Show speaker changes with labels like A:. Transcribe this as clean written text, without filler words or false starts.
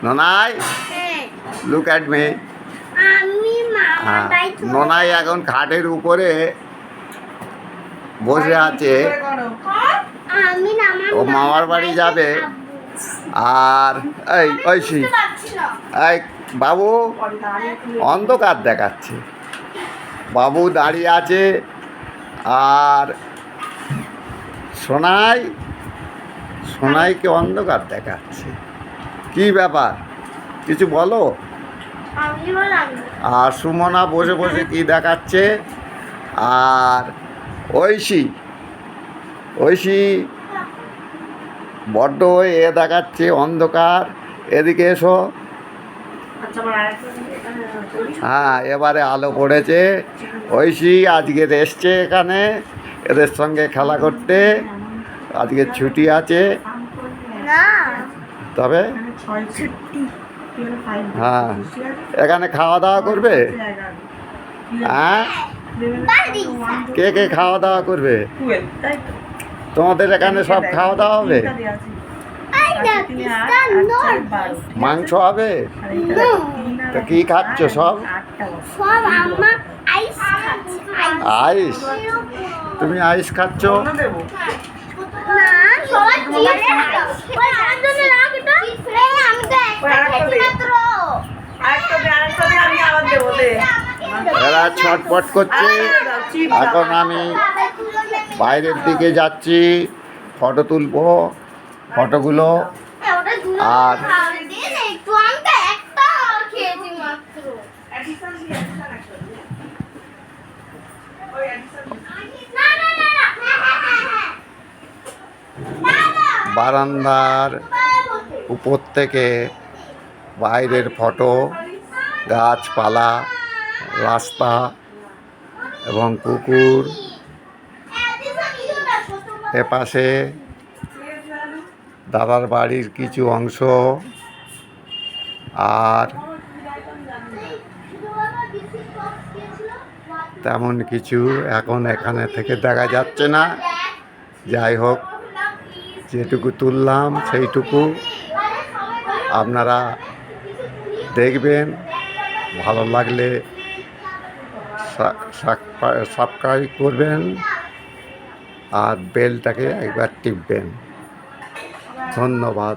A: Nanai, look at me. ননাই এখন খাটের উপরে বসে আছে, ও মামার বাড়ি যাবে। আর এই ঐশী, এই বাবু অন্ধকার দেখাচ্ছে। বাবু দাঁড়িয়ে আছে আর সোনাইকে অন্ধকার দেখাচ্ছে। কি ব্যাপার, কিছু বলো। আর সুমনা বসে বসে কি দেখাচ্ছে। আর ঐশী বড্ড দেখাচ্ছে অন্ধকার। এদিকে এসো। হ্যাঁ, এবারে আলো পড়েছে। ঐশী আজকে এসছে এখানে এদের সঙ্গে খেলা করতে। আজকে ছুটি আছে। তবে হ্যাঁ, এখানে খাওয়া দাওয়া করবে। হ্যাঁ, কে কে খাওয়া দাওয়া করবে? তোমাদের এখানে সব খাওয়া দাওয়া হবে? মাংস হবে? তো কি খাচ্ছ সব? আইস? তুমি আইস খাচ্ছ? এরা ছটপট করছে। এখন আমি বাইরের দিকে যাচ্ছি, ফটো তুলবো। ফটোগুলো আর বারান্দার উপর থেকে বাইরের ফটো, গাছপালা, রাস্তা এবং পুকুর। এপাশে দাদার বাড়ির কিছু অংশ। আর তেমন কিছু এখন এখানে থেকে দেখা যাচ্ছে না। যাই হোক, যেটুকু তুললাম সেইটুকু আপনারা দেখবেন। ভালো লাগলে সাবস্ক্রাইব করবেন আর বেলটাকে একবার টিপবেন। ধন্যবাদ।